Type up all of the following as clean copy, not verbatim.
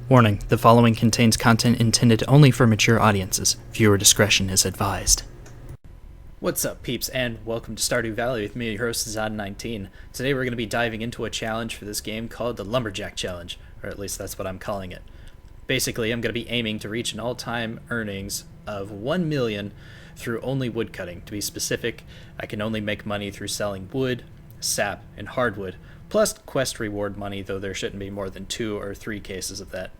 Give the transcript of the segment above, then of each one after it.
Warning, the following contains content intended only for mature audiences. Viewer discretion is advised. What's up, peeps, and welcome to Stardew Valley with me, your host, Zod19. Today we're going to be diving into a challenge for this game called the Lumberjack Challenge, or at least that's what I'm calling it. Basically, I'm going to be aiming to reach an all-time earnings of 1 million through only woodcutting. To be specific, I can only make money through selling wood, sap, and hardwood, plus quest reward money, though there shouldn't be more than 2 or 3 cases of that.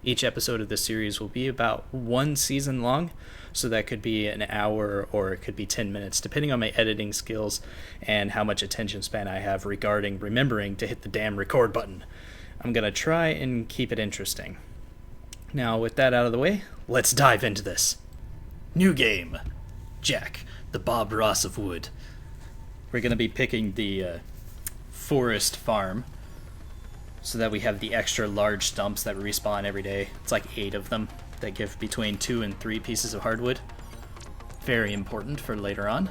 Each episode of this series will be about 1 season long, so that could be an hour or it could be 10 minutes, depending on my editing skills and how much attention span I have regarding remembering to hit the damn record button. I'm going to try and keep it interesting. Now, with that out of the way, let's dive into this. New game. Jack, the Bob Ross of wood. We're going to be picking the forest farm, so that we have the extra large stumps that respawn every day. It's like 8 of them that give between 2 and 3 pieces of hardwood. Very important for later on.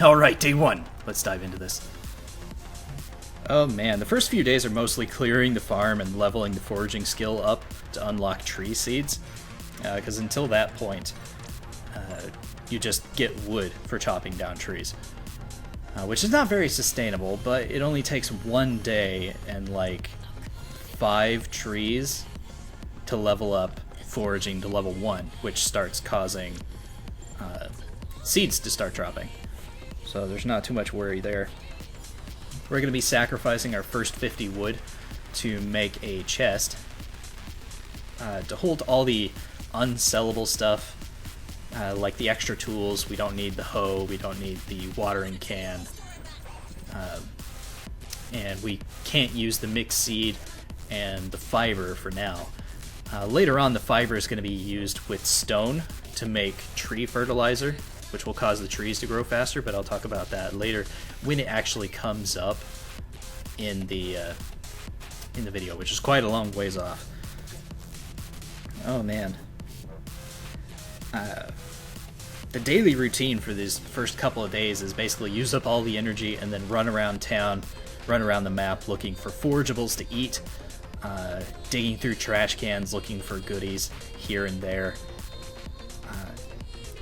Alright, day 1. Let's dive into this. Oh man, the first few days are mostly clearing the farm and leveling the foraging skill up to unlock tree seeds. Because until that point, you just get wood for chopping down trees. Which is not very sustainable, but it only takes 1 day and like 5 trees to level up foraging to level 1, which starts causing seeds to start dropping. So there's not too much worry there. We're going to be sacrificing our first 50 wood to make a chest to hold all the unsellable stuff. Like the extra tools. We don't need the hoe, we don't need the watering can, and we can't use the mixed seed and the fiber for now. Later on, the fiber is going to be used with stone to make tree fertilizer, which will cause the trees to grow faster, but I'll talk about that later when it actually comes up in the video, which is quite a long ways off. Oh man. The daily routine for these first couple of days is basically use up all the energy and then run around town, run around the map looking for forageables to eat, digging through trash cans looking for goodies here and there.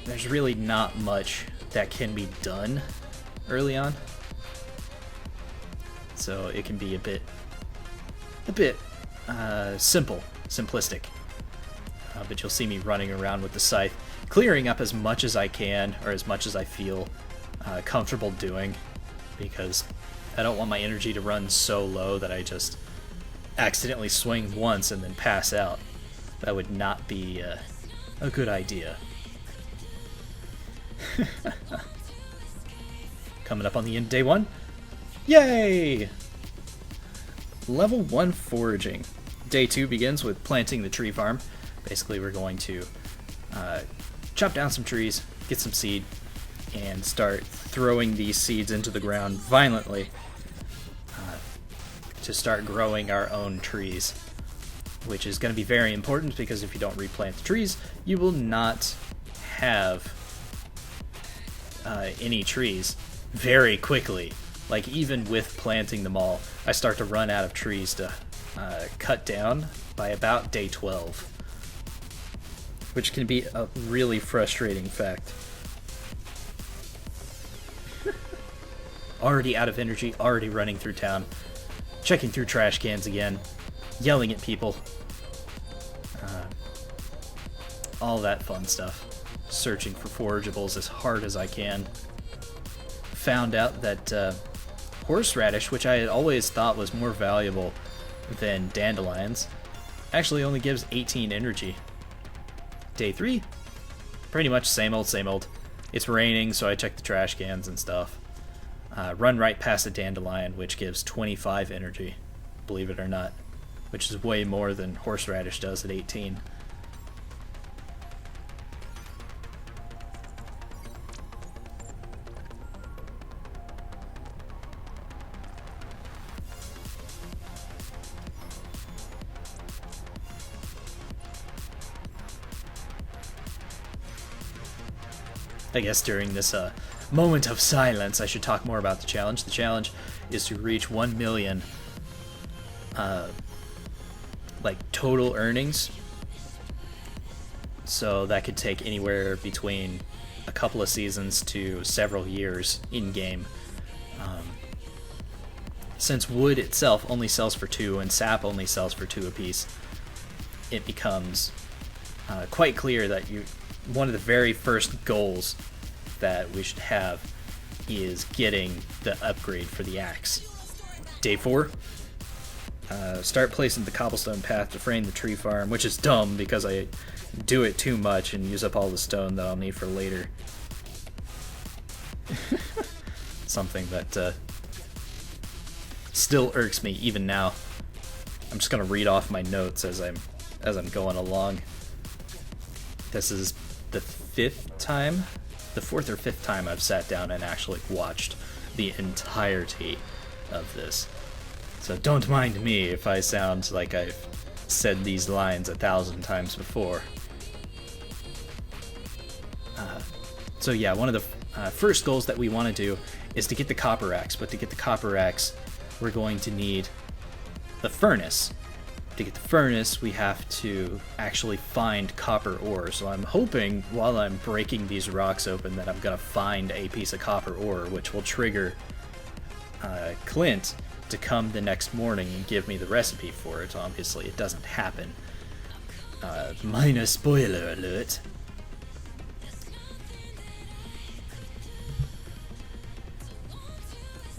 There's really not much that can be done early on, so it can be a bit simplistic. But you'll see me running around with the scythe, clearing up as much as I can, or as much as I feel comfortable doing, because I don't want my energy to run so low that I just accidentally swing once and then pass out. That would not be a good idea. Coming up on the end of day 1. Yay! Level 1 foraging. Day 2 begins with planting the tree farm. Basically, we're going to chop down some trees, get some seed, and start throwing these seeds into the ground violently to start growing our own trees, which is going to be very important because if you don't replant the trees, you will not have any trees very quickly. Like, even with planting them all, I start to run out of trees to cut down by about day 12. Which can be a really frustrating fact. Already out of energy, already running through town, checking through trash cans again, yelling at people, all that fun stuff. Searching for forageables as hard as I can. Found out that horseradish, which I had always thought was more valuable than dandelions, actually only gives 18 energy. Day 3, pretty much same old, same old. It's raining, so I check the trash cans and stuff. Run right past a dandelion, which gives 25 energy, believe it or not, which is way more than horseradish does at 18. I guess during this moment of silence, I should talk more about the challenge. The challenge is to reach 1 million like total earnings. So that could take anywhere between a couple of seasons to several years in game. Since wood itself only sells for 2 and sap only sells for 2 apiece, it becomes quite clear that one of the very first goals that we should have is getting the upgrade for the axe. Day 4, start placing the cobblestone path to frame the tree farm, which is dumb because I do it too much and use up all the stone that I'll need for later. Something that still irks me even now. I'm just gonna read off my notes as I'm going along. This is the 4th or 5th time I've sat down and actually watched the entirety of this. So don't mind me if I sound like I've said these lines 1,000 times before. So yeah, one of the first goals that we want to do is to get the copper axe, but to get the copper axe, we're going to need the furnace. To get the furnace, we have to actually find copper ore. So I'm hoping while I'm breaking these rocks open that I'm going to find a piece of copper ore, which will trigger Clint to come the next morning and give me the recipe for it. Obviously, it doesn't happen. Minor spoiler alert.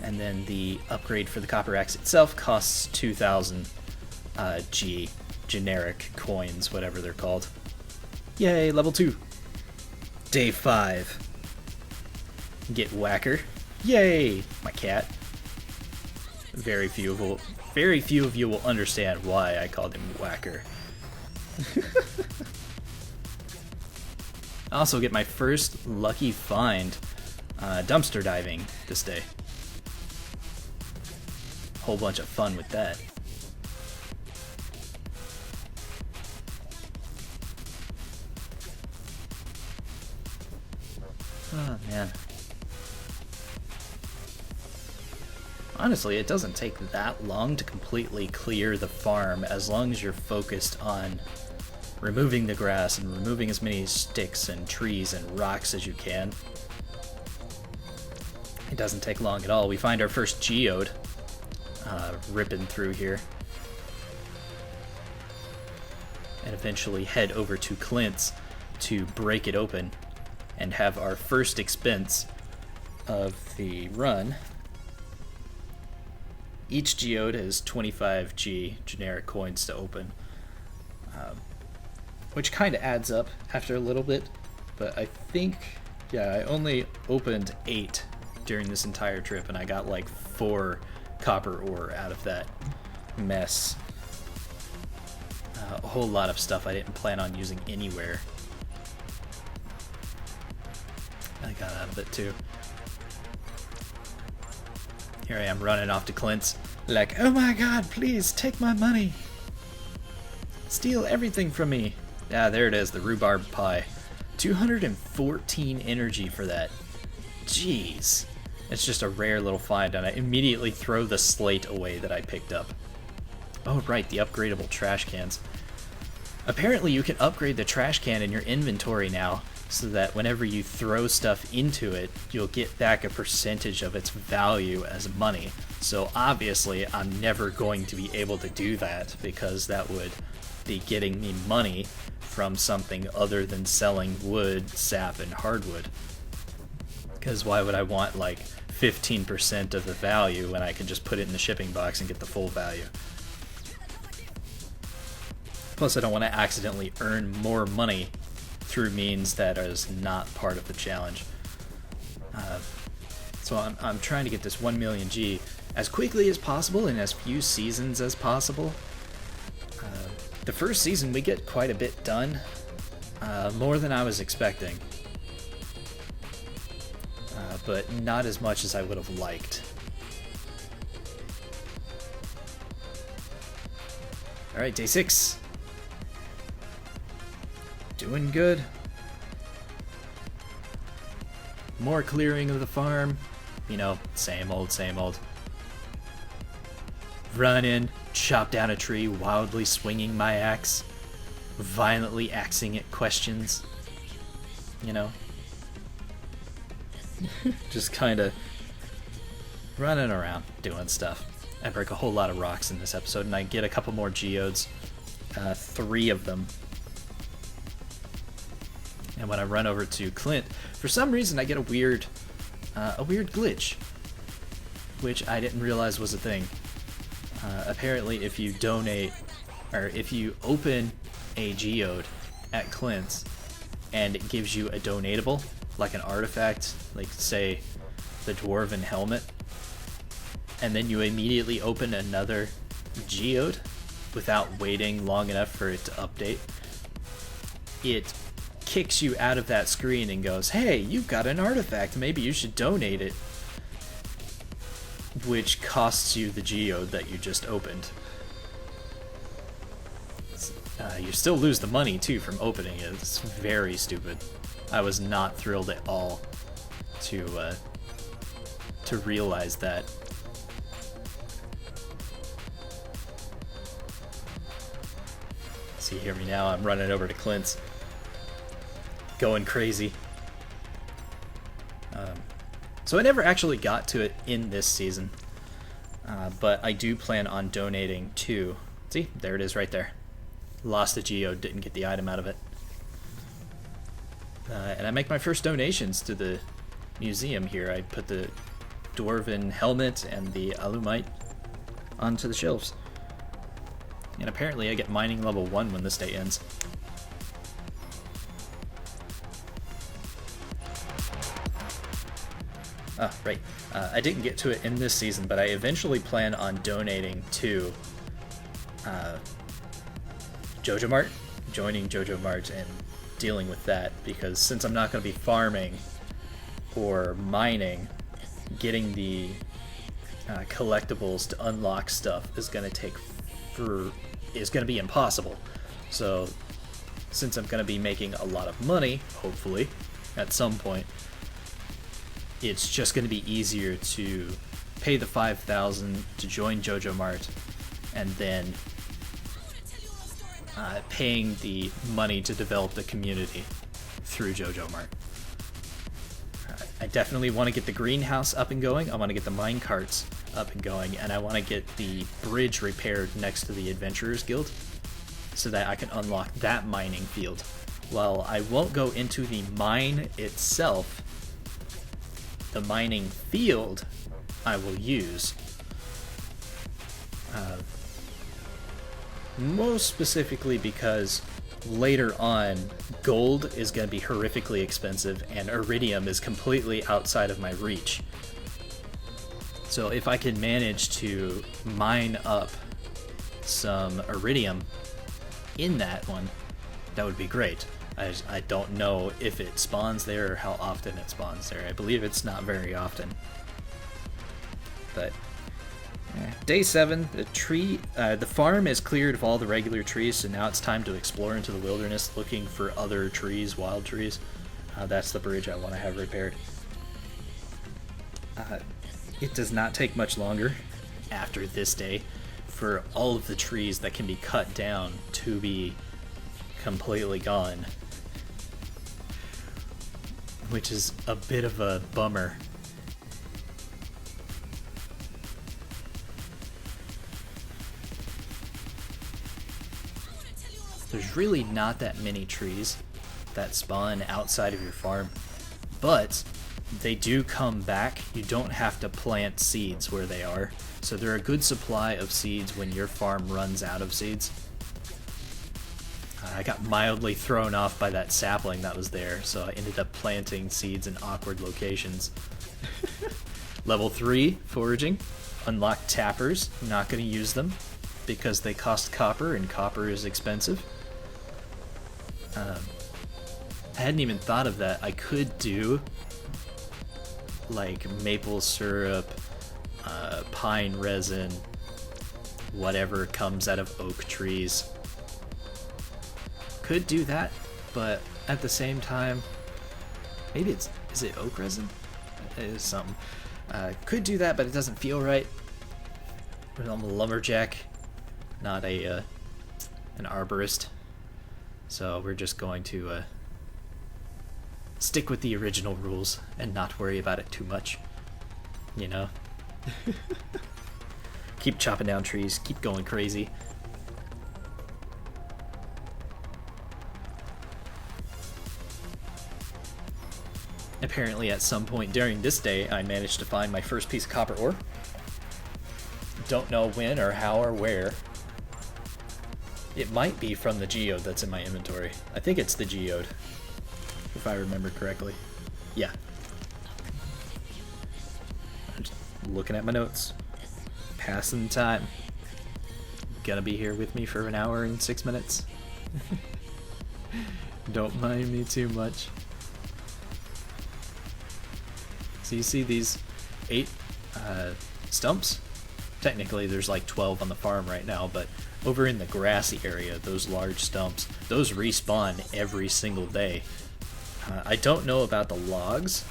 And then the upgrade for the copper axe itself costs 2,000 G, generic coins, whatever they're called. Yay, level 2. Day 5. Get Whacker. Yay, my cat. Very few of you will understand why I called him Whacker. I also get my first lucky find dumpster diving this day. Whole bunch of fun with that. Oh man. Honestly, it doesn't take that long to completely clear the farm as long as you're focused on removing the grass and removing as many sticks and trees and rocks as you can. It doesn't take long at all. We find our first geode ripping through here. And eventually head over to Clint's to break it open and have our first expense of the run. Each geode has 25 G generic coins to open, which kind of adds up after a little bit, but I think, yeah, I only opened 8 during this entire trip, and I got like 4 copper ore out of that mess. A whole lot of stuff I didn't plan on using anywhere. I got out of it too. Here I am running off to Clint's, like, oh my god, please take my money. Steal everything from me. Yeah, there it is, the rhubarb pie. 214 energy for that. Jeez. It's just a rare little find, and I immediately throw the slate away that I picked up. Oh right, the upgradable trash cans. Apparently you can upgrade the trash can in your inventory now, so that whenever you throw stuff into it, you'll get back a percentage of its value as money. So obviously I'm never going to be able to do that, because that would be getting me money from something other than selling wood, sap, and hardwood. Because why would I want like 15% of the value when I can just put it in the shipping box and get the full value? Plus I don't want to accidentally earn more money through means that is not part of the challenge. So I'm trying to get this 1 million G as quickly as possible in as few seasons as possible. The first season we get quite a bit done, more than I was expecting, but not as much as I would have liked. Alright, day 6. Doing good. More clearing of the farm. You know, same old, same old. run in, chop down a tree, wildly swinging my axe, violently axing it questions, you know? Just kind of running around doing stuff. I break a whole lot of rocks in this episode, and I get a couple more geodes, 3 of them. And when I run over to Clint, for some reason I get a weird glitch, which I didn't realize was a thing. Apparently, if you donate, or if you open a geode at Clint's, and it gives you a donatable, like an artifact, like say the dwarven helmet, and then you immediately open another geode without waiting long enough for it to update, it kicks you out of that screen and goes, hey, you've got an artifact, maybe you should donate it, which costs you the geode that you just opened. You still lose the money too from opening it. It's very stupid. I was not thrilled at all to realize that. See, hear me now. I'm running over to Clint's, going crazy. So I never actually got to it in this season, but I do plan on donating to. See, there it is right there. Lost a geode, didn't get the item out of it. And I make my first donations to the museum here. I put the dwarven helmet and the alumite onto the shelves. And apparently I get mining level 1 when this day ends. Oh, right. I didn't get to it in this season, but I eventually plan on donating to Jojo Mart, joining Jojo Mart and dealing with that, because since I'm not going to be farming or mining, getting the collectibles to unlock stuff is going to be impossible. So since I'm going to be making a lot of money, hopefully, at some point, it's just going to be easier to pay the $5,000 to join Jojo Mart, and then paying the money to develop the community through Jojo Mart. I definitely want to get the greenhouse up and going. I want to get the mine carts up and going, and I want to get the bridge repaired next to the Adventurers Guild so that I can unlock that mining field. While I won't go into the mine itself, the mining field I will use. Most specifically because later on, gold is going to be horrifically expensive and iridium is completely outside of my reach. So if I can manage to mine up some iridium in that one, that would be great. I don't know if it spawns there or how often it spawns there. I believe it's not very often. But day 7, the farm is cleared of all the regular trees, so now it's time to explore into the wilderness looking for other trees, wild trees. That's the bridge I want to have repaired. It does not take much longer after this day for all of the trees that can be cut down to be completely gone, which is a bit of a bummer. There's really not that many trees that spawn outside of your farm, but they do come back. You don't have to plant seeds where they are, so they're a good supply of seeds when your farm runs out of seeds. I got mildly thrown off by that sapling that was there, so I ended up planting seeds in awkward locations. Level 3, foraging. Unlock tappers. Not going to use them because they cost copper, and copper is expensive. I hadn't even thought of that. I could do like maple syrup, pine resin, whatever comes out of oak trees. Could do that, but at the same time, maybe is it oak resin? It is something. Could do that, but it doesn't feel right. I'm a lumberjack, not an arborist. So we're just going to stick with the original rules and not worry about it too much. You know? Keep chopping down trees, keep going crazy. Apparently at some point during this day, I managed to find my first piece of copper ore. Don't know when or how or where. It might be from the geode that's in my inventory. I think it's the geode, if I remember correctly. Yeah. I'm just looking at my notes. Passing the time. Gonna be here with me for an hour and 6 minutes. Don't mind me too much. So you see these 8 stumps? Technically there's like 12 on the farm right now, but over in the grassy area, those large stumps, those respawn every single day. I don't know about the logs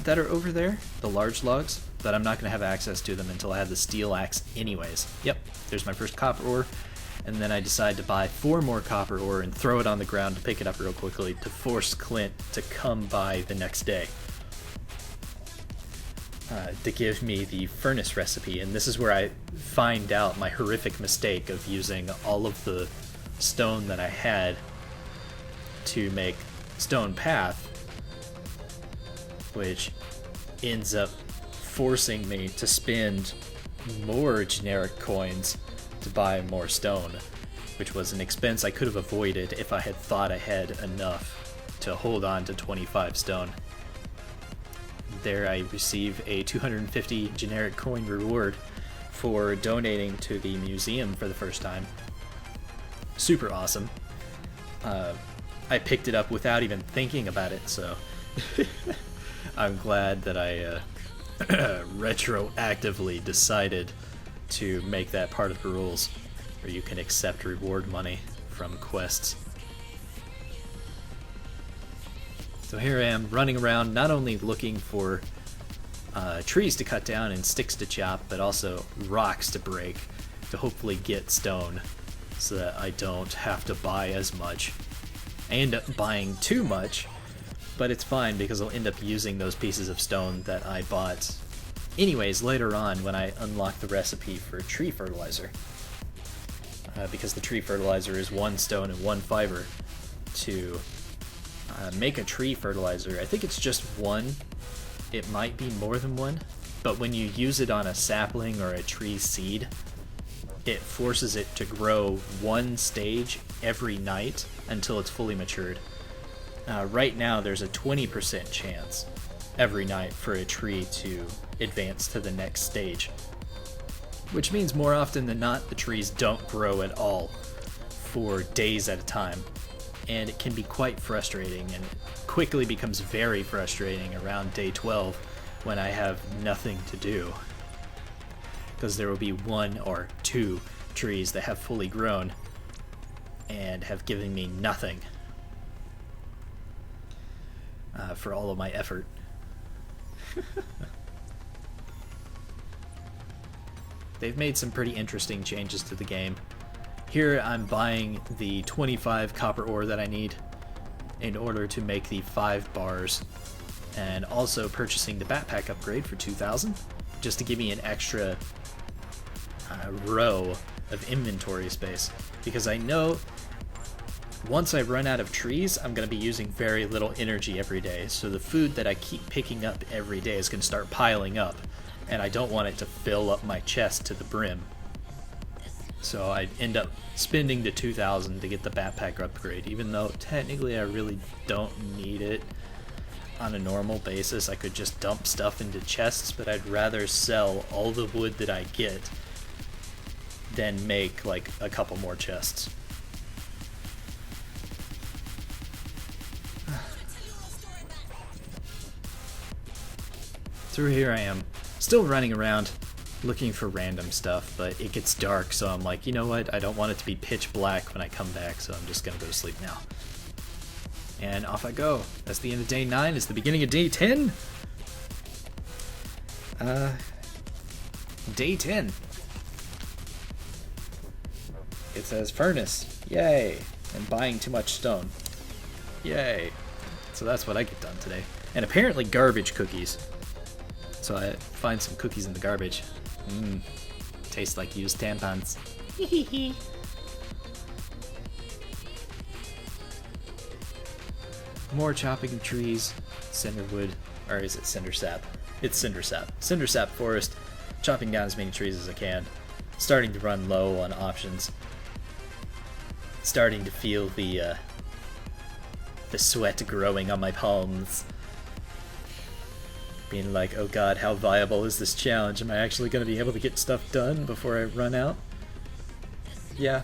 that are over there, the large logs, but I'm not going to have access to them until I have the steel axe anyways. Yep, there's my first copper ore, and then I decide to buy 4 more copper ore and throw it on the ground to pick it up real quickly to force Clint to come by the next day. To give me the furnace recipe, and this is where I find out my horrific mistake of using all of the stone that I had to make stone path, which ends up forcing me to spend more generic coins to buy more stone, which was an expense I could have avoided if I had thought I had enough to hold on to 25 stone. There I receive a 250 generic coin reward for donating to the museum for the first time. Super awesome. I picked it up without even thinking about it, so I'm glad that I retroactively decided to make that part of the rules, where you can accept reward money from quests. So here I am running around, not only looking for trees to cut down and sticks to chop, but also rocks to break to hopefully get stone so that I don't have to buy as much. I end up buying too much, but it's fine because I'll end up using those pieces of stone that I bought anyways later on when I unlock the recipe for tree fertilizer. Because the tree fertilizer is 1 stone and 1 fiber. To make a tree fertilizer, I think it's just 1. It might be more than 1, but when you use it on a sapling or a tree seed, it forces it to grow 1 stage every night until it's fully matured. Right now there's a 20% chance every night for a tree to advance to the next stage, which means more often than not the trees don't grow at all for days at a time. And it can be quite frustrating, and it quickly becomes very frustrating around day 12 when I have nothing to do, because there will be 1 or 2 trees that have fully grown and have given me nothing for all of my effort. They've made some pretty interesting changes to the game. Here I'm buying the 25 copper ore that I need in order to make the 5 bars, and also purchasing the backpack upgrade for 2,000 just to give me an extra row of inventory space, because I know once I run out of trees I'm going to be using very little energy every day, so the food that I keep picking up every day is going to start piling up, and I don't want it to fill up my chest to the brim. So I'd end up spending the 2,000 to get the backpack upgrade, even though technically I really don't need it on a normal basis. I could just dump stuff into chests, but I'd rather sell all the wood that I get than make like a couple more chests. Through here I am, still running around looking for random stuff, but it gets dark, so I'm like, you know what, I don't want it to be pitch black when I come back, so I'm just gonna go to sleep now. And off I go. That's the end of day 9. It's the beginning of day 10. Day 10. It says furnace. Yay. And buying too much stone. Yay. So that's what I get done today. And apparently garbage cookies. So I find some cookies in the garbage. Mmm. Tastes like used tampons. More chopping of trees. Cinderwood. Or is it cinder sap? It's cinder sap. Cinder sap forest. Chopping down as many trees as I can. Starting to run low on options. Starting to feel the sweat growing on my palms. Being like, oh god, how viable is this challenge? Am I actually going to be able to get stuff done before I run out? Yeah.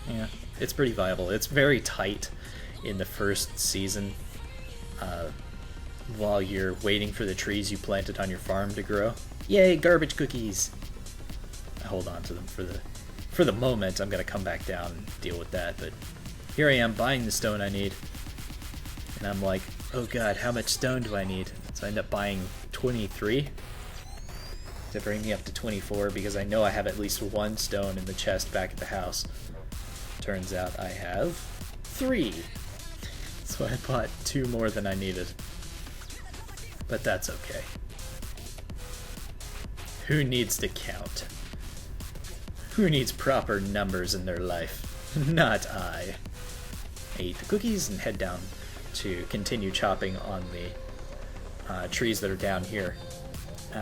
Yeah. It's pretty viable. It's very tight in the first season. While you're waiting for the trees you planted on your farm to grow. Yay, garbage cookies! I hold on to them for the moment. I'm going to come back down and deal with that, but here I am buying the stone I need. And I'm like, oh god, how much stone do I need? So I end up buying 23 to bring me up to 24 because I know I have at least one stone in the chest back at the house. Turns out I have 3. So I bought 2 more than I needed. But that's okay. Who needs to count? Who needs proper numbers in their life? Not I. I eat the cookies and head down to continue chopping on the trees that are down here.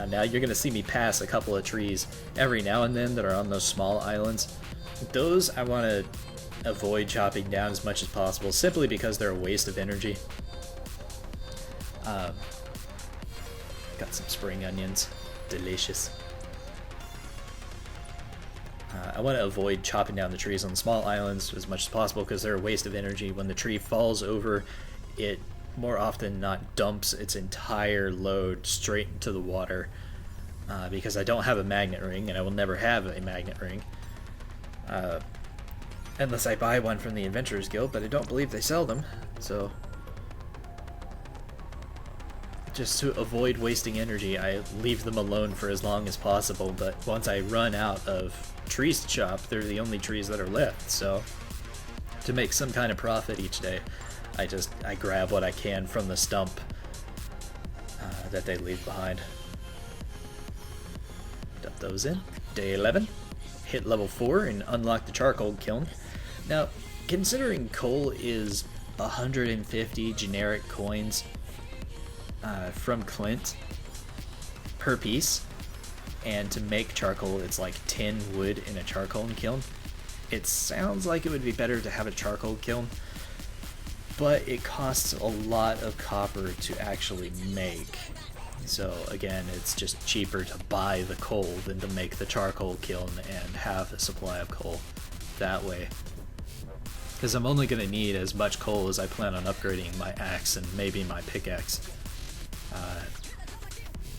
Now you're going to see me pass a couple of trees every now and then that are on those small islands. Those I want to avoid chopping down as much as possible, simply because they're a waste of energy. Got some spring onions. Delicious. I want to avoid chopping down the trees on the small islands as much as possible because they're a waste of energy. When the tree falls over, it more often than not dumps its entire load straight into the water. Because I don't have a magnet ring, and I will never have a magnet ring. Unless I buy one from the Adventurers Guild, but I don't believe they sell them. So, just to avoid wasting energy, I leave them alone for as long as possible, but once I run out of trees to chop, they're the only trees that are left, so to make some kind of profit each day, I grab what I can from the stump that they leave behind. Dump those in. Day 11. Hit level 4 and unlock the charcoal kiln. Now, considering coal is 150 generic coins from Clint per piece, and to make charcoal it's like 10 wood in a charcoal kiln, it sounds like it would be better to have a charcoal kiln, but it costs a lot of copper to actually make. So again, it's just cheaper to buy the coal than to make the charcoal kiln and have a supply of coal that way. Because I'm only going to need as much coal as I plan on upgrading my axe and maybe my pickaxe.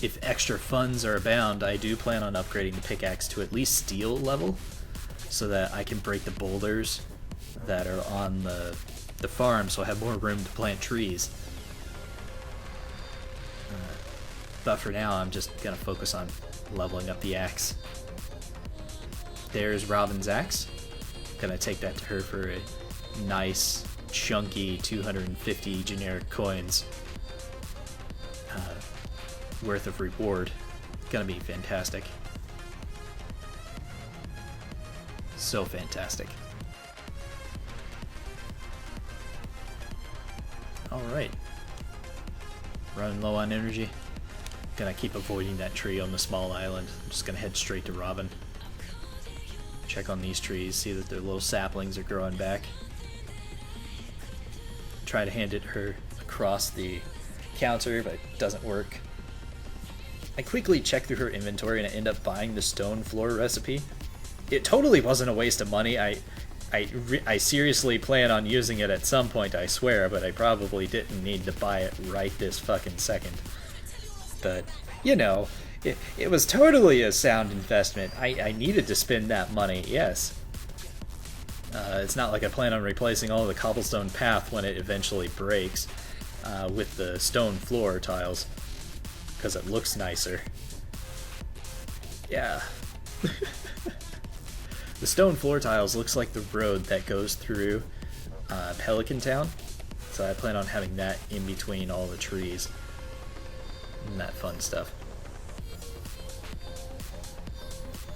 If extra funds are abound, I do plan on upgrading the pickaxe to at least steel level so that I can break the boulders that are on the farm so I have more room to plant trees. But for now, I'm just going to focus on leveling up the axe. There's Robin's axe. Gonna take that to her for a nice, chunky 250 generic coins worth of reward. Gonna be fantastic. So fantastic. Alright. Running low on energy. Gonna keep avoiding that tree on the small island. I'm just gonna head straight to Robin. Check on these trees, see that their little saplings are growing back. Try to hand it her across the counter, but it doesn't work. I quickly check through her inventory and I end up buying the stone floor recipe. It totally wasn't a waste of money. I seriously plan on using it at some point, I swear, but I probably didn't need to buy it right this fucking second. But, you know, it was totally a sound investment. I needed to spend that money, yes. It's not like I plan on replacing all the cobblestone path when it eventually breaks with the stone floor tiles, because it looks nicer. Yeah. The stone floor tiles looks like the road that goes through Pelican Town, so I plan on having that in between all the trees and that fun stuff.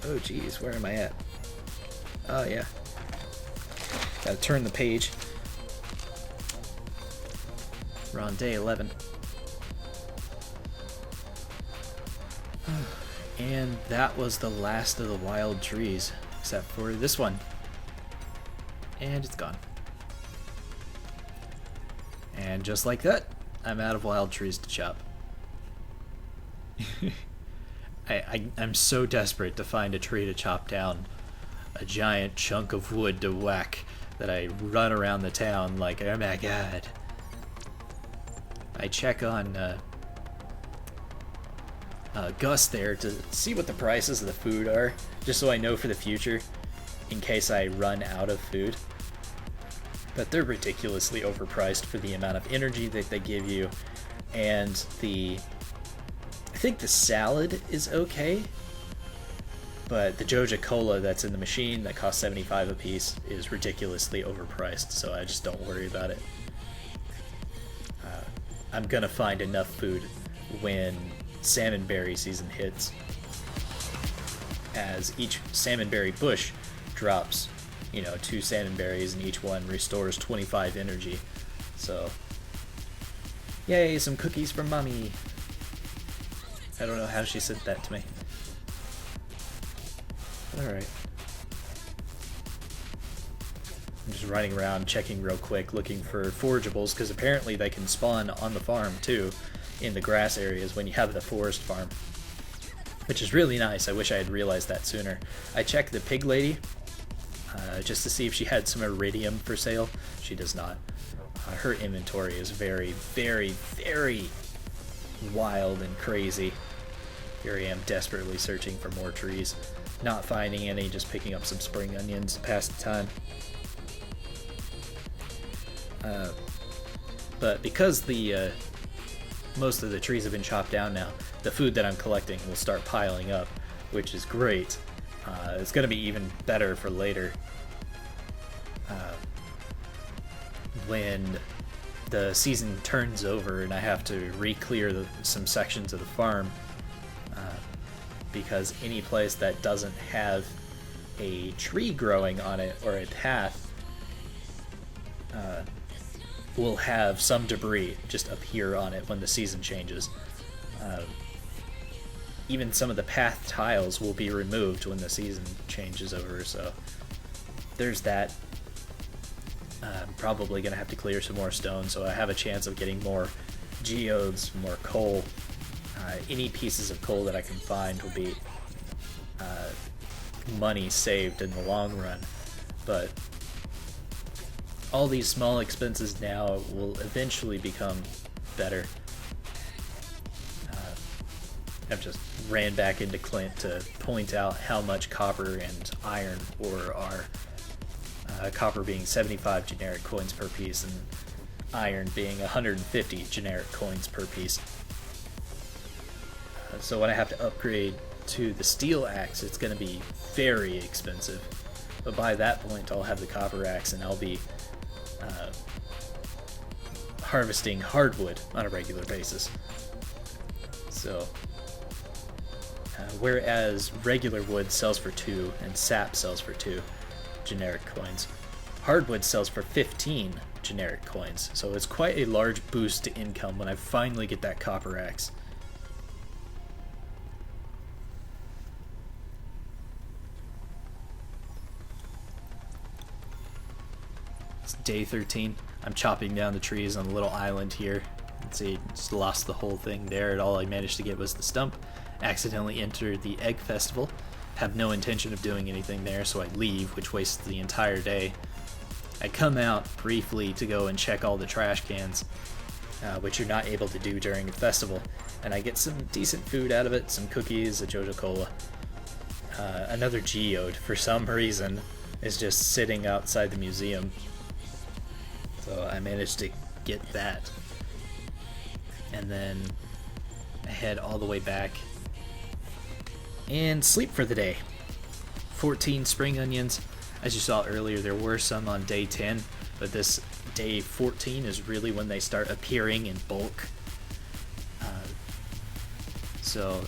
Oh geez, where am I at? Oh yeah. Gotta turn the page. We're on day 11. And that was the last of the wild trees, except for this one. And it's gone. And just like that, I'm out of wild trees to chop. I'm so desperate to find a tree to chop down, a giant chunk of wood to whack, that I run around the town like, oh my god. I check on Gus there to see what the prices of the food are, just so I know for the future, in case I run out of food. But they're ridiculously overpriced for the amount of energy that they give you, and I think the salad is okay, but the Joja Cola that's in the machine that costs 75 a piece is ridiculously overpriced, so I just don't worry about it. I'm gonna find enough food when salmonberry season hits, as each salmonberry bush drops, 2 salmonberries, and each one restores 25 energy. So, yay, some cookies from mommy. I don't know how she sent that to me. Alright. I'm just running around checking real quick, looking for forageables, because apparently they can spawn on the farm too, in the grass areas when you have the forest farm, which is really nice. I wish I had realized that sooner. I checked the pig lady just to see if she had some iridium for sale. She does not. Her inventory is very, very, very wild and crazy. Here I am desperately searching for more trees, not finding any, just picking up some spring onions to pass the time. But because the most of the trees have been chopped down now, the food that I'm collecting will start piling up, which is great. It's going to be even better for later, when the season turns over and I have to re-clear some sections of the farm, because any place that doesn't have a tree growing on it or a path will have some debris just appear on it when the season changes. Even some of the path tiles will be removed when the season changes over, so there's that. I'm probably going to have to clear some more stone, so I have a chance of getting more geodes, more coal. Any pieces of coal that I can find will be money saved in the long run, but all these small expenses now will eventually become better. I've just ran back into Clint to point out how much copper and iron ore are. Copper being 75 generic coins per piece, and iron being 150 generic coins per piece. So when I have to upgrade to the steel axe, it's going to be very expensive. But by that point, I'll have the copper axe, and I'll be harvesting hardwood on a regular basis. So, whereas regular wood sells for 2 and sap sells for 2 generic coins, hardwood sells for 15 generic coins. So it's quite a large boost to income when I finally get that copper axe. It's day 13. I'm chopping down the trees on the little island here. Let's see, just lost the whole thing there, and all I managed to get was the stump. Accidentally entered the egg festival. Have no intention of doing anything there, so I leave, which wastes the entire day. I come out briefly to go and check all the trash cans, which you're not able to do during a festival, and I get some decent food out of it, some cookies, a Joja Cola. Another geode, for some reason, is just sitting outside the museum. So I managed to get that. And then I head all the way back and sleep for the day. 14 spring onions. As you saw earlier, there were some on day 10, but this day 14 is really when they start appearing in bulk. So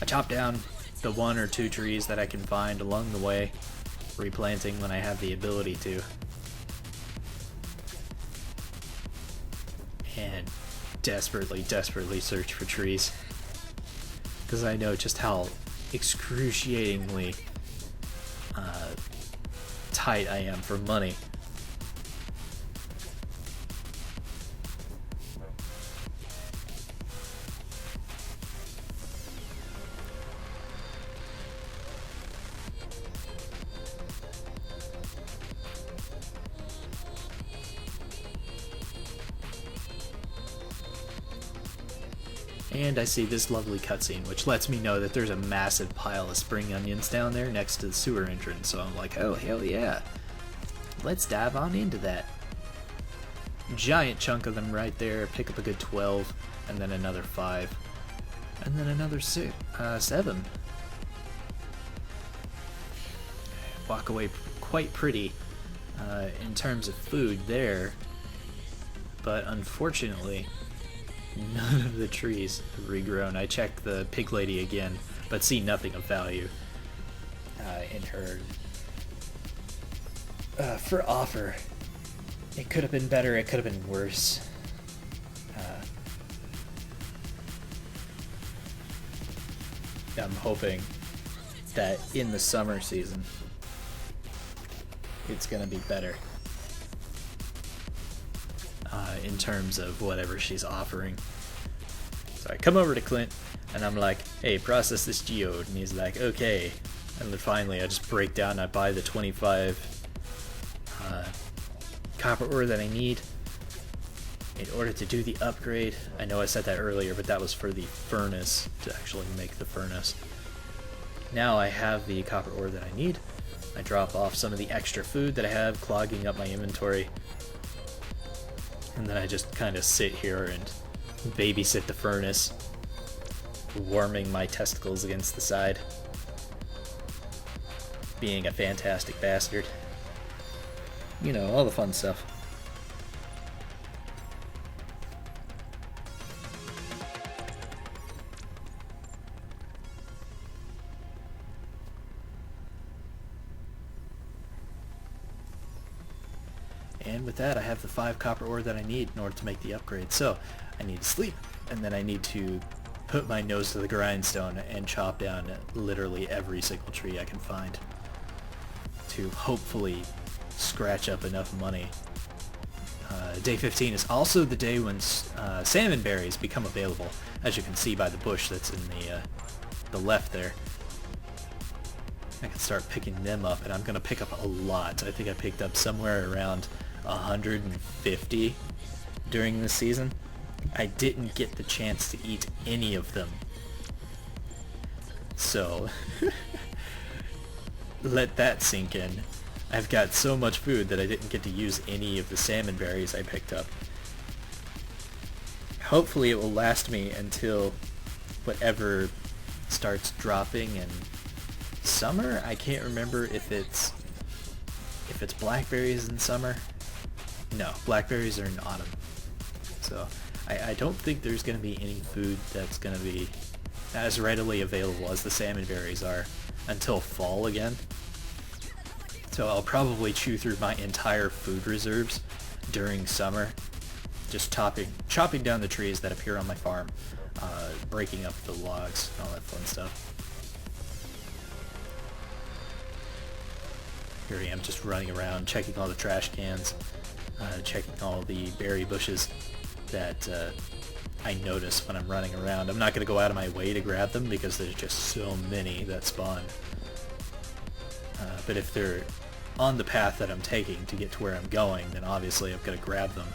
I chop down the 1 or 2 trees that I can find along the way, replanting when I have the ability to. And desperately search for trees, because I know just how excruciatingly tight I am for money. And I see this lovely cutscene, which lets me know that there's a massive pile of spring onions down there next to the sewer entrance. So I'm like, oh, hell yeah. Let's dive on into that. Giant chunk of them right there. Pick up a good 12, and then another 5. And then another 7. Walk away quite pretty in terms of food there. But unfortunately, none of the trees have regrown. I checked the pig lady again, but see nothing of value in her for offer. It could have been better, it could have been worse. I'm hoping that in the summer season it's gonna be better. In terms of whatever she's offering. So I come over to Clint and I'm like, hey, process this geode, and he's like, okay. And then finally I just break down and I buy the 25 copper ore that I need in order to do the upgrade. I know I said that earlier, but that was for the furnace, to actually make the furnace. Now I have the copper ore that I need. I drop off some of the extra food that I have clogging up my inventory. And then I just kind of sit here and babysit the furnace, warming my testicles against the side, being a fantastic bastard. You know, all the fun stuff. And with that, I have the 5 copper ore that I need in order to make the upgrade. So, I need to sleep, and then I need to put my nose to the grindstone and chop down literally every single tree I can find to hopefully scratch up enough money. Day 15 is also the day when salmon berries become available, as you can see by the bush that's in the left there. I can start picking them up, and I'm going to pick up a lot. I think I picked up somewhere around 150 during this season. I didn't get the chance to eat any of them. So, let that sink in. I've got so much food that I didn't get to use any of the salmon berries I picked up. Hopefully it will last me until whatever starts dropping in summer. I can't remember if it's blackberries in summer. No, blackberries are in autumn. So I don't think there's going to be any food that's going to be as readily available as the salmon berries are until fall again. So I'll probably chew through my entire food reserves during summer, just chopping down the trees that appear on my farm, breaking up the logs, all that fun stuff. Here I am just running around, checking all the trash cans, checking all the berry bushes that I notice when I'm running around. I'm not going to go out of my way to grab them because there's just so many that spawn. But if they're on the path that I'm taking to get to where I'm going, then obviously I'm going to grab them.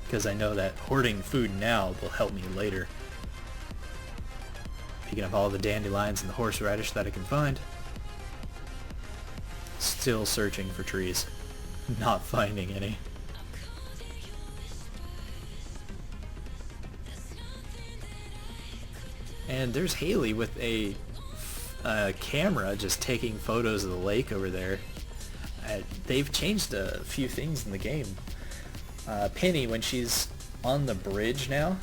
Because I know that hoarding food now will help me later. Picking up all the dandelions and the horseradish that I can find. Still searching for trees. Not finding any. And there's Haley with a a camera just taking photos of the lake over there. They've changed a few things in the game. Penny, when she's on the bridge now,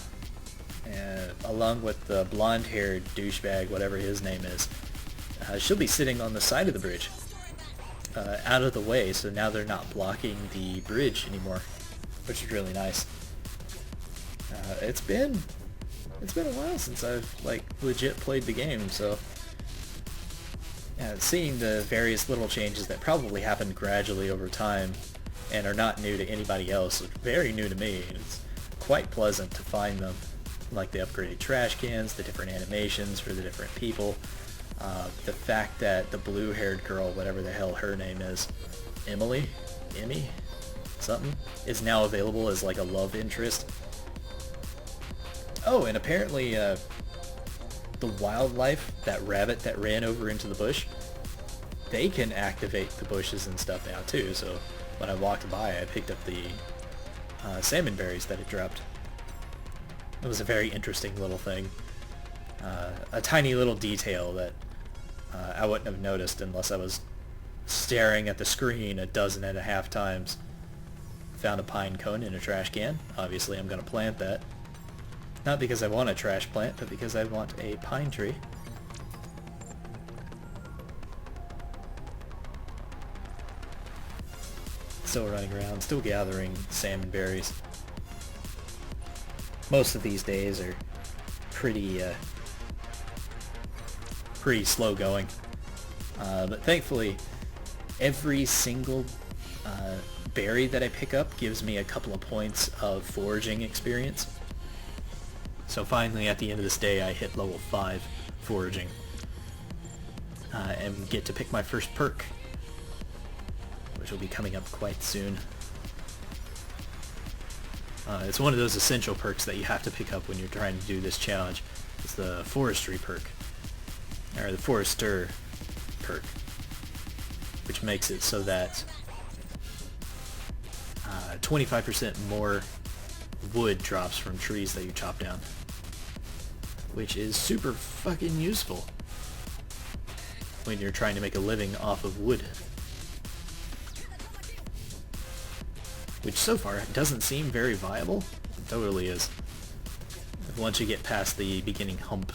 along with the blonde-haired douchebag, whatever his name is, she'll be sitting on the side of the bridge, out of the way, so now they're not blocking the bridge anymore, which is really nice. It's been a while since I've like legit played the game, so seeing the various little changes that probably happened gradually over time and are not new to anybody else, very new to me. It's quite pleasant to find them, like the upgraded trash cans, the different animations for the different people, the fact that the blue-haired girl, whatever the hell her name is, Emmy, something, is now available as like a love interest. Oh, and apparently the wildlife, that rabbit that ran over into the bush, they can activate the bushes and stuff now too, so when I walked by I picked up the salmon berries that it dropped. It was a very interesting little thing. A tiny little detail that I wouldn't have noticed unless I was staring at the screen 12.5 times. Found a pine cone in a trash can. Obviously I'm going to plant that. Not because I want a trash plant, but because I want a pine tree. Still running around, still gathering salmon berries. Most of these days are pretty slow going. But thankfully, every single berry that I pick up gives me a couple of points of foraging experience. So finally, at the end of this day, I hit level 5 foraging, and get to pick my first perk, which will be coming up quite soon. It's one of those essential perks that you have to pick up when you're trying to do this challenge. It's the forestry perk, or the forester perk, which makes it so that 25% more wood drops from trees that you chop down, which is super fucking useful when you're trying to make a living off of wood, which so far doesn't seem very viable. It totally is once you get past the beginning hump.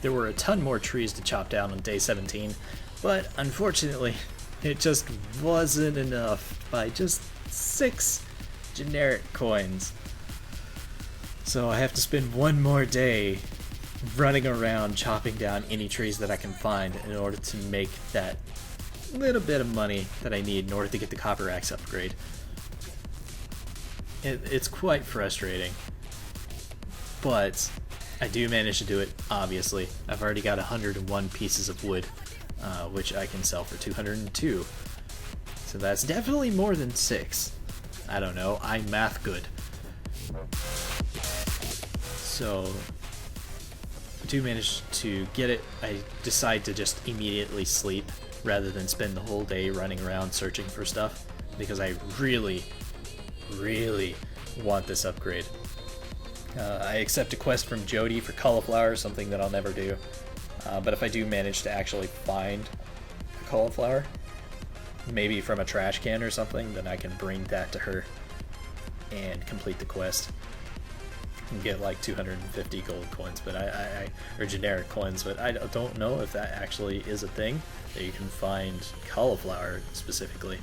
there were a ton more trees to chop down on day 17, but unfortunately, it just wasn't enough by just 6 generic coins. So I have to spend one more day running around chopping down any trees that I can find in order to make that little bit of money that I need in order to get the copper axe upgrade. It's quite frustrating, but I do manage to do it, obviously. I've already got 101 pieces of wood, which I can sell for 202. So that's definitely more than 6. I don't know, I'm math good. So, I do manage to get it. I decide to just immediately sleep rather than spend the whole day running around searching for stuff, because I really want this upgrade. I accept a quest from Jody for cauliflower, something that I'll never do. But if I do manage to actually find a cauliflower, maybe from a trash can or something, then I can bring that to her and complete the quest and get like 250 gold coins, but or generic coins, but I don't know if that actually is a thing that you can find cauliflower specifically.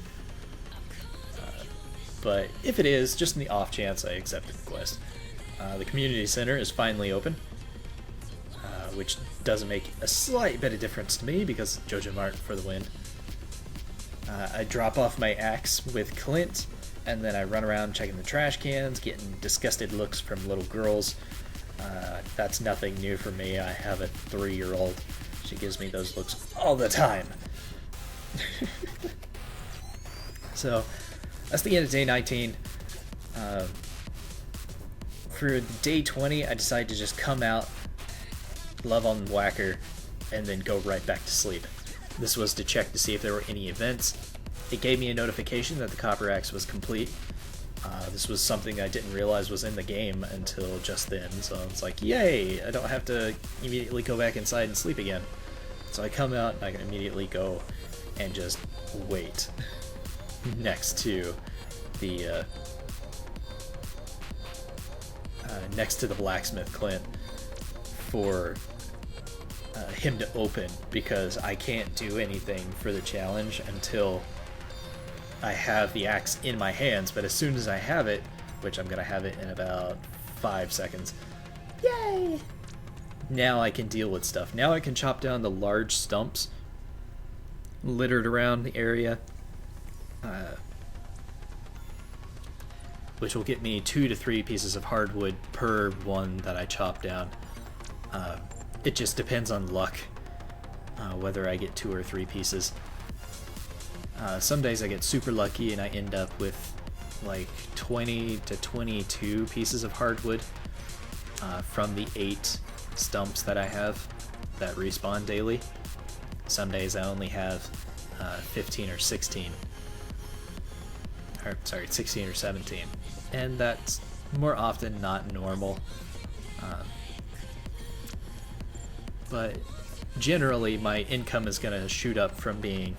But if it is, just in the off chance, I accepted the quest. The community center is finally open, which doesn't make a slight bit of difference to me because Jojo Mart for the win. I drop off my axe with Clint, and then I run around checking the trash cans, getting disgusted looks from little girls. That's nothing new for me. I have a 3-year-old. She gives me those looks all the time. So, that's the end of day 19. For day 20, I decided to just come out, love on Whacker, and then go right back to sleep. This was to check to see if there were any events. It gave me a notification that the copper axe was complete. This was something I didn't realize was in the game until just then, so it's like, yay! I don't have to immediately go back inside and sleep again. So I come out and I can immediately go and just wait next to the blacksmith Clint for him to open, because I can't do anything for the challenge until I have the axe in my hands. But as soon as I have it, which I'm gonna have it in about 5 seconds, yay! Now I can deal with stuff. Now I can chop down the large stumps littered around the area, which will get me 2 to 3 pieces of hardwood per one that I chop down. It just depends on luck whether I get 2 or 3 pieces. Some days I get super lucky and I end up with like 20 to 22 pieces of hardwood from the 8 stumps that I have that respawn daily. Some days I only have 15 or 16. Or, sorry, 16 or 17. And that's more often not normal. But generally my income is going to shoot up from being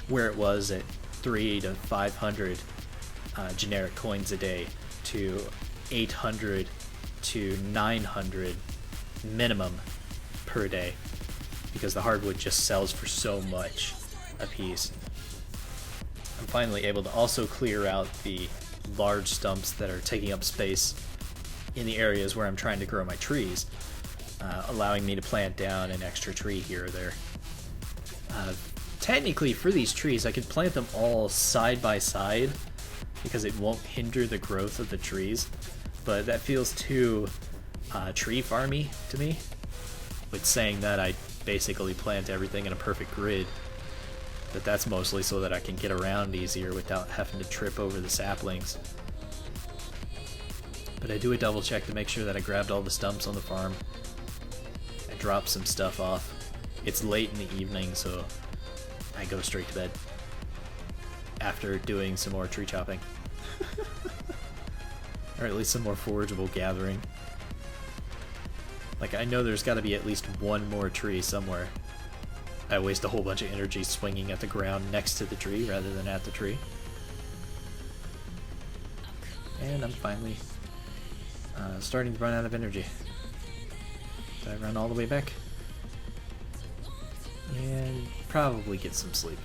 where it was at 300 to 500 generic coins a day to 800 to 900 minimum per day, because the hardwood just sells for so much a piece. I'm finally able to also clear out the large stumps that are taking up space in the areas where I'm trying to grow my trees, allowing me to plant down an extra tree here or there. Technically, for these trees, I could plant them all side by side because it won't hinder the growth of the trees, but that feels too tree farmy to me, with saying that I basically plant everything in a perfect grid. But that's mostly so that I can get around easier without having to trip over the saplings. But I do a double check to make sure that I grabbed all the stumps on the farm. I drop some stuff off. It's late in the evening, so I go straight to bed after doing some more tree chopping. Or at least some more forageable gathering. Like, I know there's got to be at least one more tree somewhere. I waste a whole bunch of energy swinging at the ground next to the tree rather than at the tree. And I'm finally starting to run out of energy. Did I run all the way back? probably get some sleep.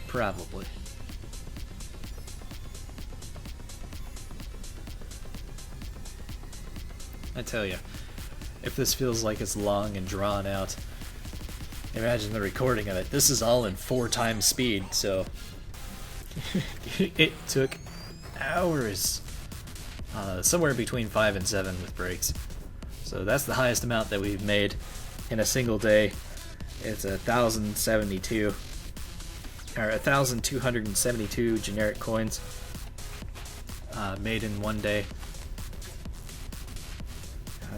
Probably. I tell you, if this feels like it's long and drawn out, imagine the recording of it. This is all in 4 times speed, so it took hours. Somewhere between 5 and 7 with breaks. So that's the highest amount that we've made in a single day. It's 1,072 or 1,272 generic coins made in one day.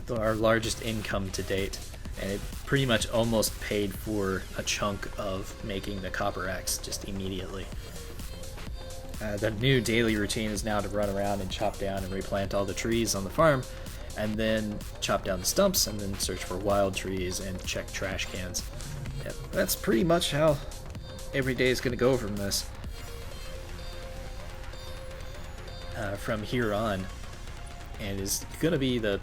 Our largest income to date, and it pretty much almost paid for a chunk of making the copper axe just immediately. The new daily routine is now to run around and chop down and replant all the trees on the farm, and then chop down the stumps, and then search for wild trees and check trash cans. Yep, that's pretty much how every day is going to go from this. From here on, and is going to be the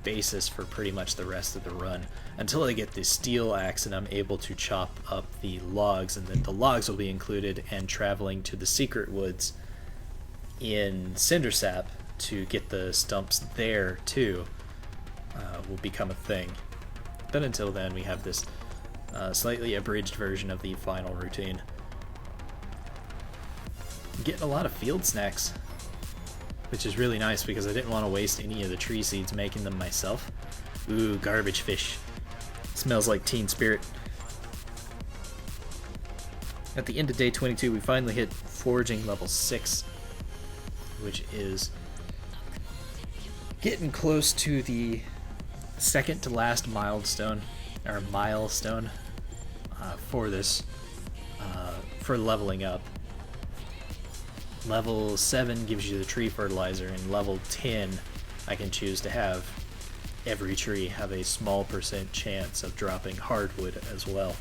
basis for pretty much the rest of the run until I get the steel axe and I'm able to chop up the logs, and then the logs will be included, and traveling to the secret woods in Cindersap to get the stumps there too will become a thing. But until then, we have this slightly abridged version of the final routine. I'm getting a lot of field snacks, which is really nice because I didn't want to waste any of the tree seeds making them myself. Ooh, garbage fish. Smells like Teen Spirit. At the end of day 22, we finally hit foraging level 6, which is getting close to the second to last milestone for this, for leveling up. Level 7 gives you the tree fertilizer, and level 10 I can choose to have every tree have a small % chance of dropping hardwood as well.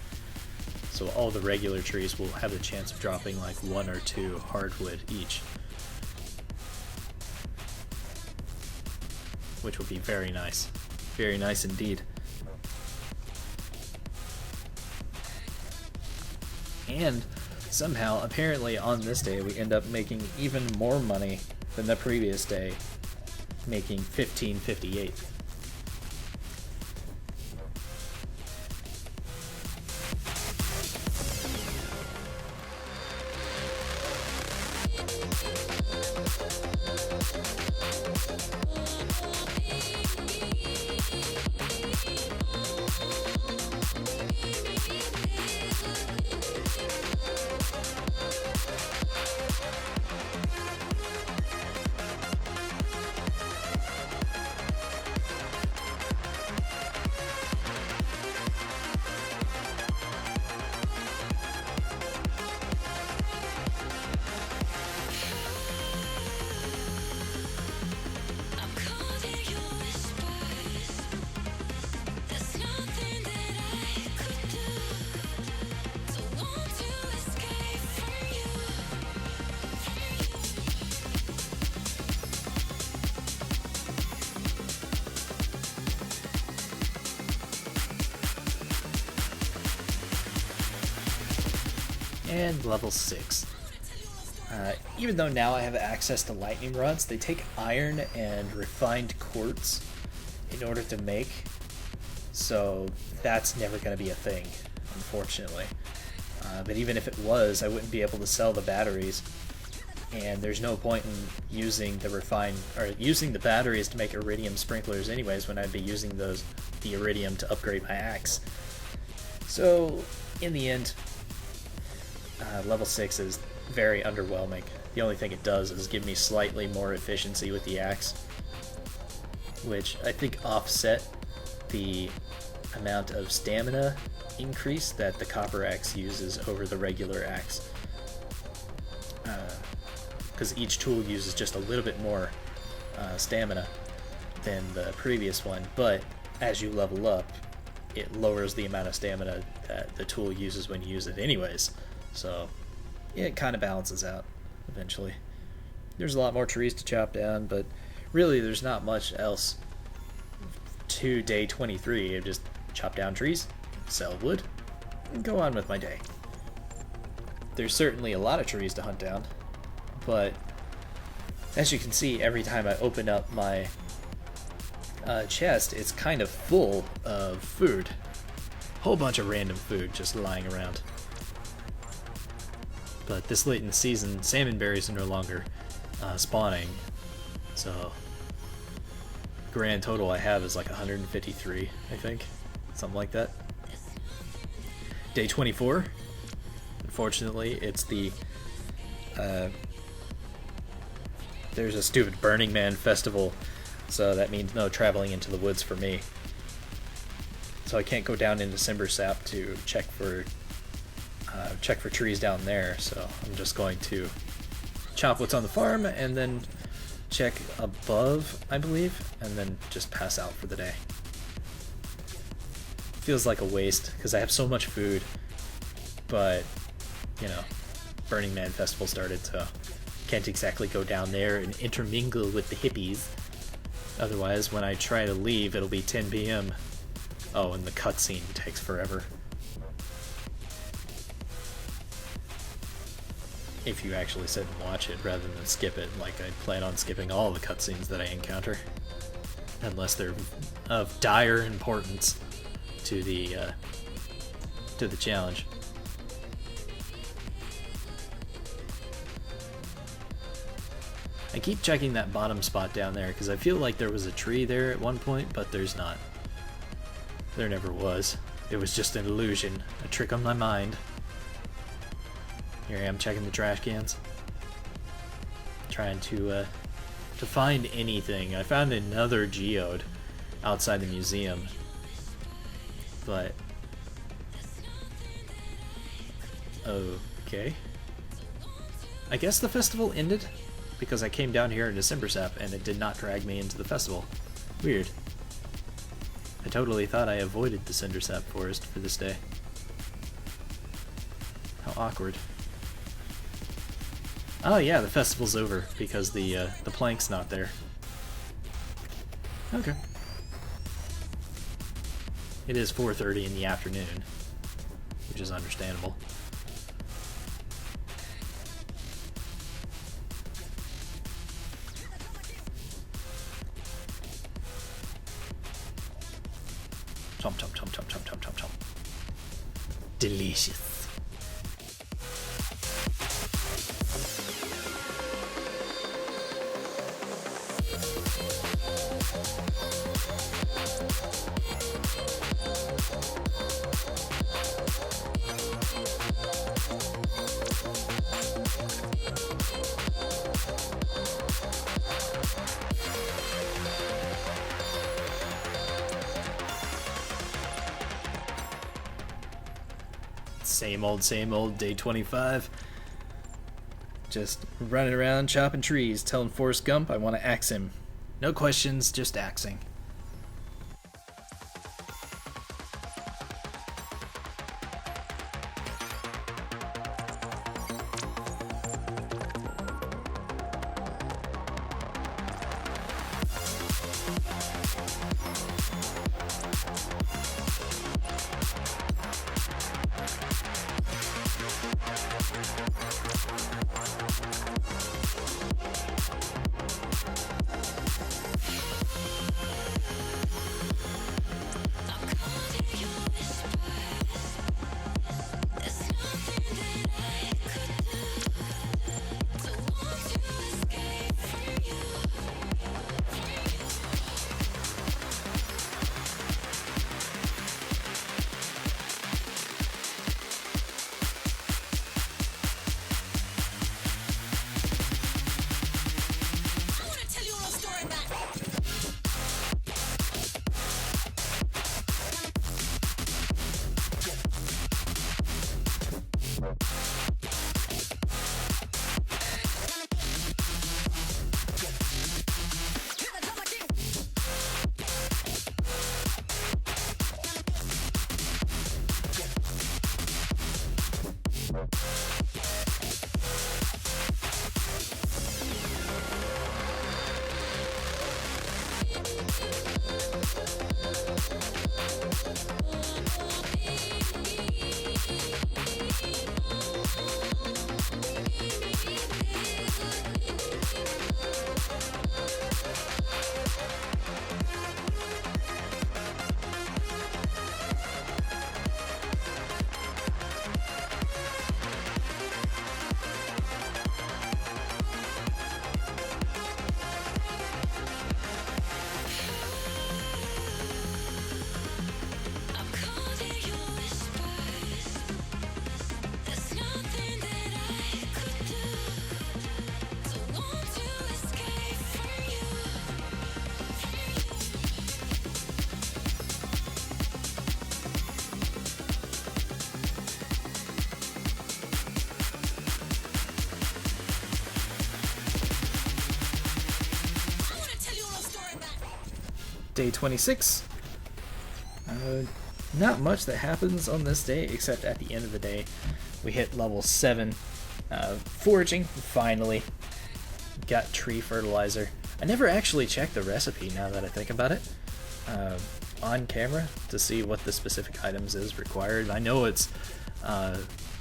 So all the regular trees will have the chance of dropping like 1 or 2 hardwood each, which will be very nice. Very nice indeed. And somehow, apparently on this day, we end up making even more money than the previous day, making 1558. And level 6. Even though now I have access to lightning rods, they take iron and refined quartz in order to make, so that's never going to be a thing, unfortunately. But even if it was, I wouldn't be able to sell the batteries, and there's no point in using the batteries to make iridium sprinklers anyways, when I'd be using the iridium to upgrade my axe. So in the end, level 6 is very underwhelming. The only thing it does is give me slightly more efficiency with the axe, which I think offset the amount of stamina increase that the copper axe uses over the regular axe. Because each tool uses just a little bit more stamina than the previous one, but as you level up, it lowers the amount of stamina that the tool uses when you use it anyways. So yeah, it kind of balances out eventually. There's a lot more trees to chop down, but really there's not much else to day 23. You just chop down trees, sell wood, and go on with my day. There's certainly a lot of trees to hunt down, but as you can see, every time I open up my chest, it's kind of full of food. Whole bunch of random food just lying around. But this late in the season, salmon berries are no longer spawning, so grand total I have is like 153, I think, something like that. Day 24. Unfortunately, it's the there's a stupid Burning Man festival, so that means no traveling into the woods for me. So I can't go down into Simbersap to check for trees down there. So I'm just going to chop what's on the farm and then check above, I believe, and then just pass out for the day. Feels like a waste because I have so much food, but you know, Burning Man festival started, so can't exactly go down there and intermingle with the hippies. Otherwise, when I try to leave, it'll be 10 p.m. Oh, and the cutscene takes forever. If you actually sit and watch it rather than skip it, like I plan on skipping all the cutscenes that I encounter, unless they're of dire importance to the challenge. I keep checking that bottom spot down there because I feel like there was a tree there at one point, but there's not. There never was. It was just an illusion, a trick on my mind. Here I am checking the trash cans, trying to find anything. I found another geode outside the museum, but okay. I guess the festival ended because I came down here in Simbersap and it did not drag me into the festival. Weird. I totally thought I avoided the Cindersap forest for this day. How awkward. Oh yeah, the festival's over because the plank's not there. Okay. It is 4:30 in the afternoon, which is understandable. Chomp, chomp, chomp, chomp, chomp, chomp, chomp, chomp. Delicious. Same old, day 25. Just running around chopping trees, telling Forrest Gump I want to axe him. No questions, just axing. Day 26. Not much that happens on this day, except at the end of the day, we hit level 7. Foraging, finally. Got tree fertilizer. I never actually checked the recipe, now that I think about it, on camera to see what the specific items is required. I know it's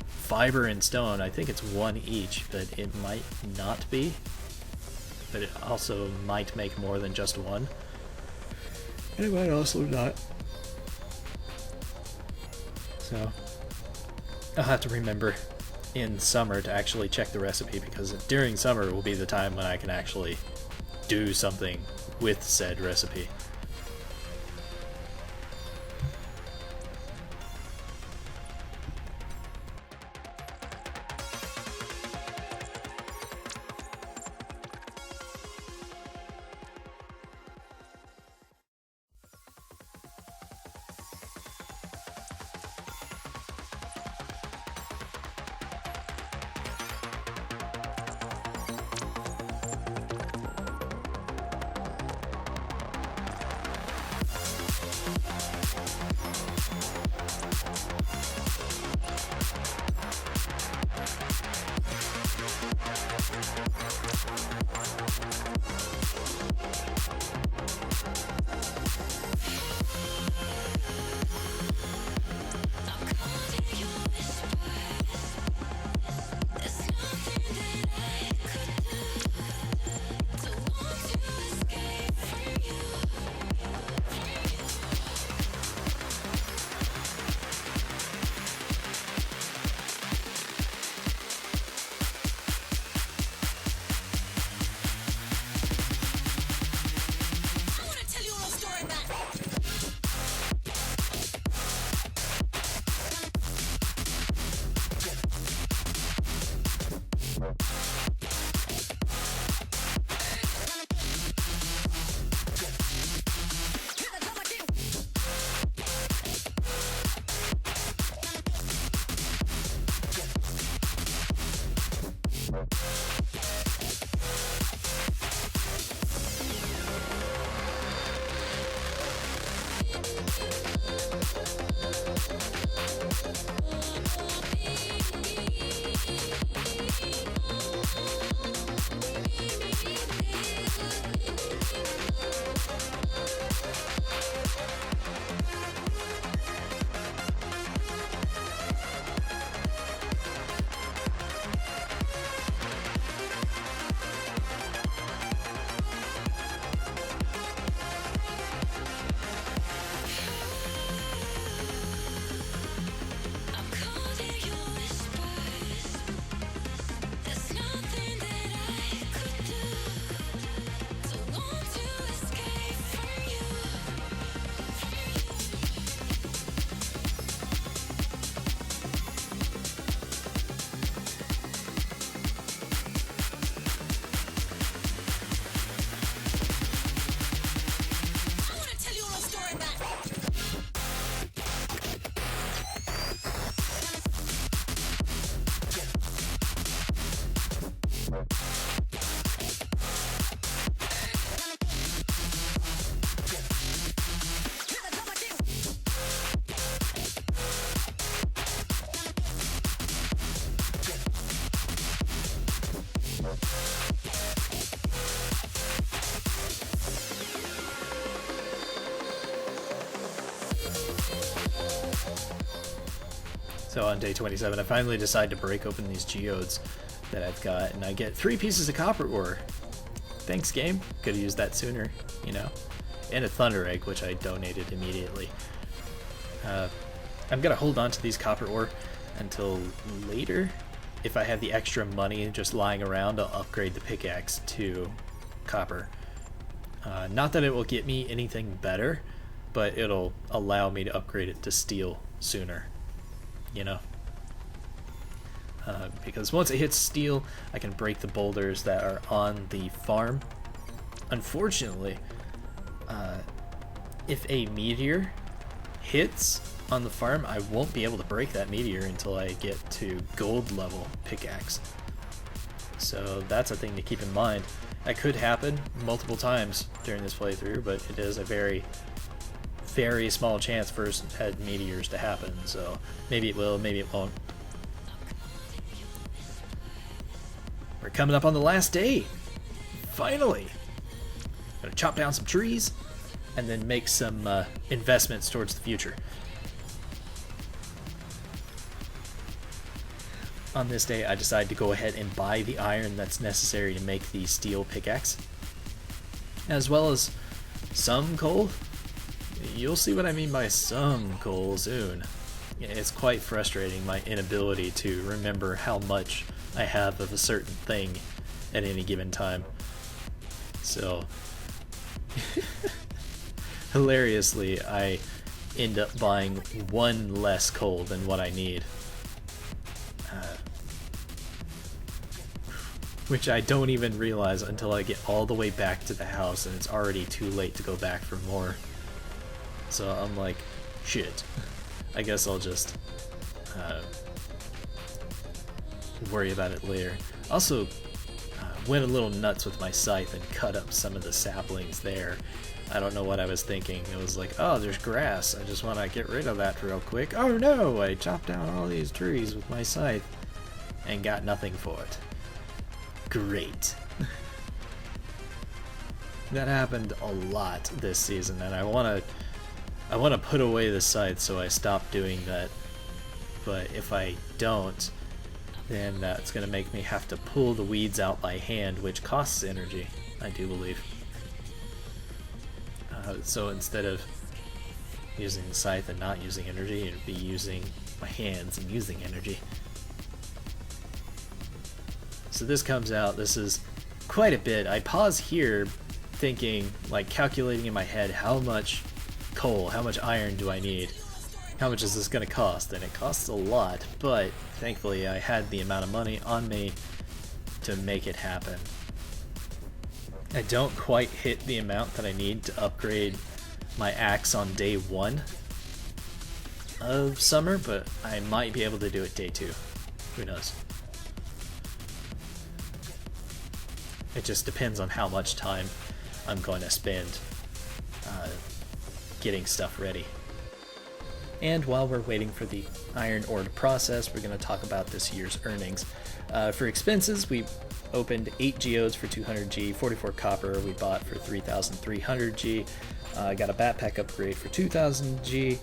fiber and stone. I think it's 1 each, but it might not be. But it also might make more than just 1. And it might also not. So I'll have to remember in summer to actually check the recipe, because during summer will be the time when I can actually do something with said recipe. So on day 27, I finally decide to break open these geodes that I've got, and I get 3 pieces of copper ore. Thanks, game. Could have used that sooner, you know. And a thunder egg, which I donated immediately. I'm gonna hold on to these copper ore until later. If I have the extra money just lying around, I'll upgrade the pickaxe to copper. Not that it will get me anything better, but it'll allow me to upgrade it to steel sooner, you know? Because once it hits steel, I can break the boulders that are on the farm. Unfortunately, if a meteor hits on the farm, I won't be able to break that meteor until I get to gold level pickaxe. So that's a thing to keep in mind. That could happen multiple times during this playthrough, but it is a very, very small chance for head meteors to happen, so maybe it will, maybe it won't. We're coming up on the last day! Finally! Gonna chop down some trees, and then make some investments towards the future. On this day, I decided to go ahead and buy the iron that's necessary to make the steel pickaxe, as well as some coal. You'll see what I mean by some coal soon. It's quite frustrating, my inability to remember how much I have of a certain thing at any given time. So, hilariously, I end up buying one less coal than what I need. Which I don't even realize until I get all the way back to the house and it's already too late to go back for more. So I'm like, shit. I guess I'll just worry about it later. Also, went a little nuts with my scythe and cut up some of the saplings there. I don't know what I was thinking. It was like, oh, there's grass. I just want to get rid of that real quick. Oh no! I chopped down all these trees with my scythe and got nothing for it. Great. That happened a lot this season, and I want to put away the scythe, so I stop doing that. But if I don't, then it's going to make me have to pull the weeds out by hand, which costs energy, I do believe. So instead of using the scythe and not using energy, it'd be using my hands and using energy. So this comes out, this is quite a bit. I pause here thinking, like calculating in my head how much coal, how much iron do I need? How much is this going to cost? And it costs a lot, but thankfully I had the amount of money on me to make it happen. I don't quite hit the amount that I need to upgrade my axe on day 1 of summer, but I might be able to do it day 2. Who knows? It just depends on how much time I'm going to spend getting stuff ready. And while we're waiting for the iron ore to process, we're going to talk about this year's earnings. For expenses, we opened 8 geodes for 200G, 44 copper we bought for 3,300G, got a backpack upgrade for 2,000G,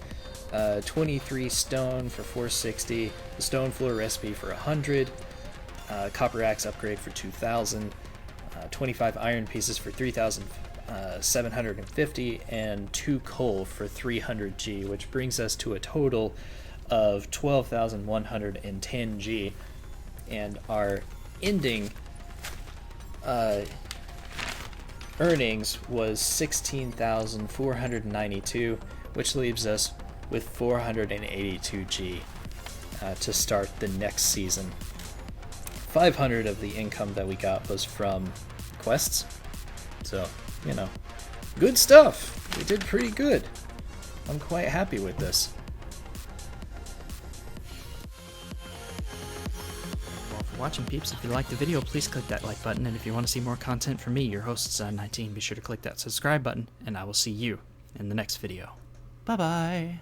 23 stone for 460, the stone floor recipe for 100, copper axe upgrade for 2,000, 25 iron pieces for 3,750, and 2 coal for 300G, which brings us to a total of 12,110G, and our ending earnings was 16,492, which leaves us with 482G to start the next season. 500 of the income that we got was from quests, so, you know, good stuff. We did pretty good. I'm quite happy with this. Well, for watching, peeps, if you liked the video, please click that like button, and if you want to see more content from me, your host, Zod19, be sure to click that subscribe button, and I will see you in the next video. Bye-bye!